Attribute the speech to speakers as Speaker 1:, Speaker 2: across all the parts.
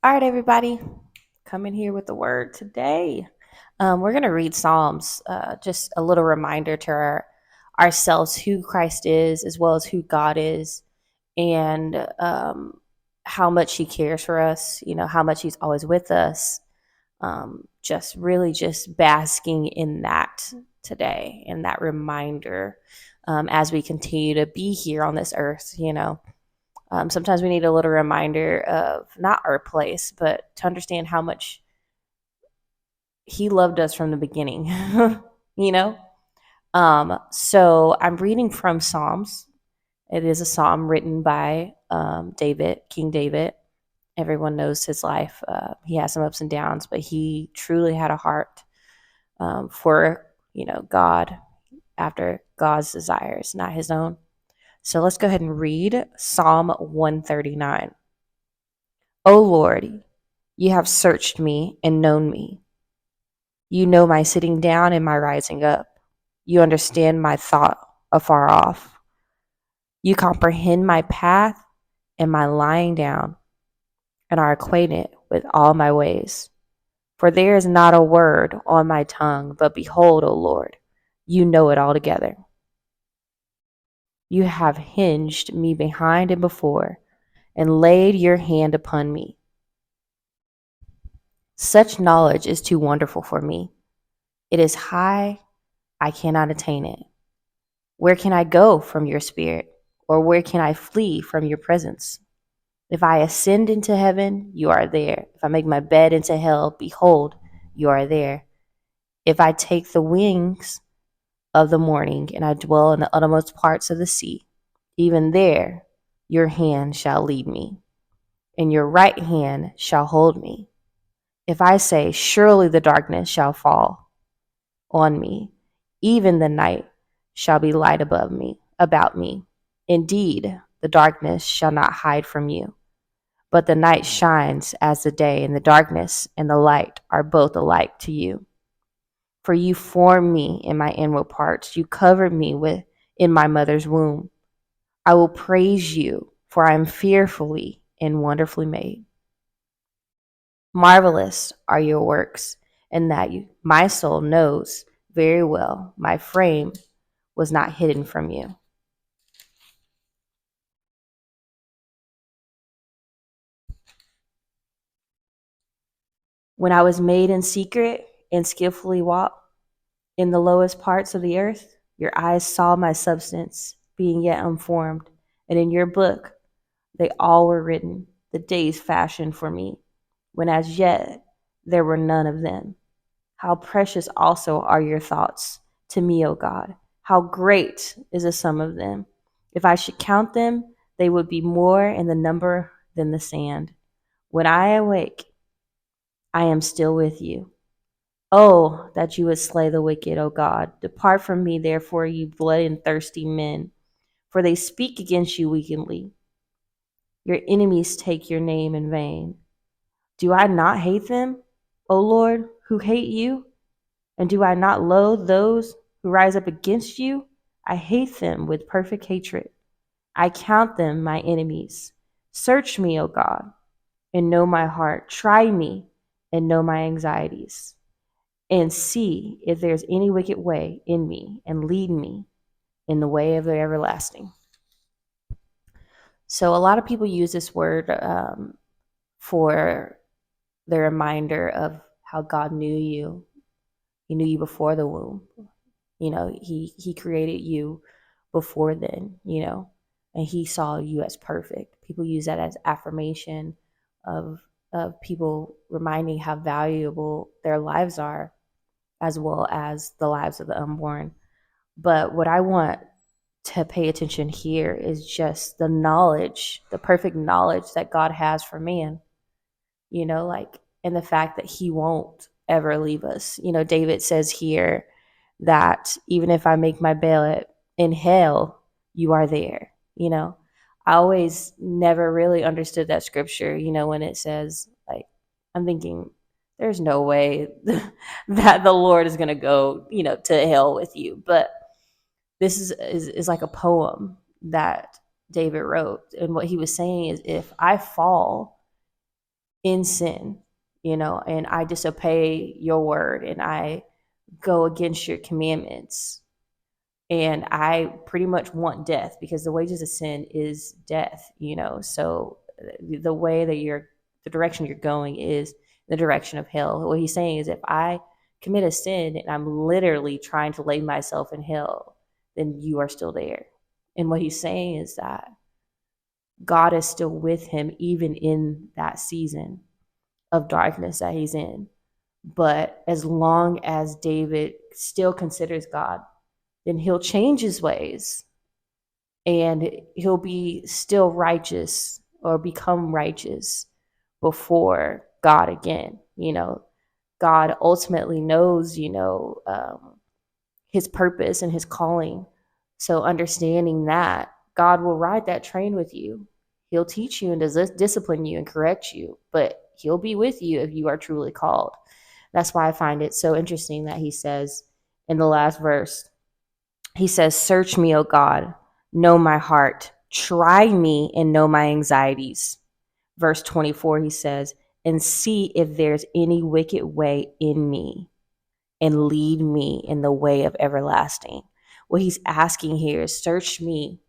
Speaker 1: All right, everybody, coming here with the word today. We're going to read Psalms, just a little reminder to ourselves who Christ is, as well as who God is, and how much He cares for us, how much He's always with us. Just really just basking in that today, in that reminder as we continue to be here on this earth. Sometimes we need a little reminder of not our place, but to understand how much He loved us from the beginning, you know? So I'm reading from Psalms. It is a psalm written by David, King David. Everyone knows his life. He has some ups and downs, but he truly had a heart for, God after God's desires, not his own. So let's go ahead and read Psalm 139. O Lord, you have searched me and known me. You know my sitting down and my rising up. You understand my thought afar off. You comprehend my path and my lying down, and are acquainted with all my ways. For there is not a word on my tongue, but behold, O Lord, you know it altogether. You have hinged me behind and before, and laid your hand upon me. Such knowledge is too wonderful for me. It is high, I cannot attain it. Where can I go from your spirit? Or where can I flee from your presence? If I ascend into heaven, you are there. If I make my bed into hell, behold, you are there. If I take the wings of the morning and I dwell in the uttermost parts of the sea, even there your hand shall lead me, and your right hand shall hold me. If I say, surely the darkness shall fall on me, even the night shall be light above me, about me. Indeed, the darkness shall not hide from you, but the night shines as the day, and the darkness and the light are both alike to you. For you formed me in my inward parts, you covered me with in my mother's womb. I will praise you, for I am fearfully and wonderfully made. Marvelous are your works, and that my soul knows very well. My frame was not hidden from you. When I was made in secret and skillfully walked in the lowest parts of the earth, your eyes saw my substance being yet unformed, and in your book they all were written, the days fashioned for me, when as yet there were none of them. How precious also are your thoughts to me, O God. How great is the sum of them. If I should count them, they would be more in the number than the sand. When I awake, I am still with you. Oh, that you would slay the wicked, O God. Depart from me, therefore, you blood and thirsty men, for they speak against you wickedly. Your enemies take your name in vain. Do I not hate them, O Lord, who hate you? And do I not loathe those who rise up against you? I hate them with perfect hatred. I count them my enemies. Search me, O God, and know my heart. Try me and know my anxieties, and see if there's any wicked way in me, and lead me in the way of the everlasting. So, a lot of people use this word for the reminder of how God knew you. He knew you before the womb. He created you before then, and he saw you as perfect. People use that as affirmation of people reminding how valuable their lives are, as well as the lives of the unborn. But what I want to pay attention here is just the knowledge, the perfect knowledge that God has for man, and the fact that he won't ever leave us. David says here that even if I make my bed in hell, you are there. I always never really understood that scripture, when it says, like, I'm thinking, there's no way that the Lord is going to go, to hell with you. But this is like a poem that David wrote. And what he was saying is, if I fall, in sin, and I disobey your word and I go against your commandments, and I pretty much want death because the wages of sin is death, So the way that the direction you're going is the direction of hell. What he's saying is if I commit a sin and I'm literally trying to lay myself in hell, then you are still there. And what he's saying is that God is still with him even in that season of darkness that he's in. But as long as David still considers God, then he'll change his ways and he'll be still righteous or become righteous before God again. God ultimately knows, his purpose and his calling. So understanding that, God will ride that train with you. He'll teach you and discipline you and correct you, but he'll be with you if you are truly called. That's why I find it so interesting that he says in the last verse, he says, "Search me, O God, know my heart, try me and know my anxieties." Verse 24, he says, "And see if there's any wicked way in me, and lead me in the way of everlasting." What he's asking here is, search me,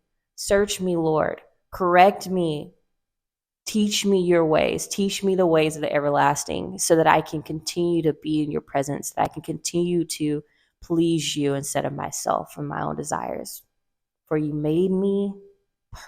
Speaker 1: Lord, correct me, teach me your ways, teach me the ways of the everlasting, so that I can continue to be in your presence, that I can continue to please you instead of myself and my own desires. For you made me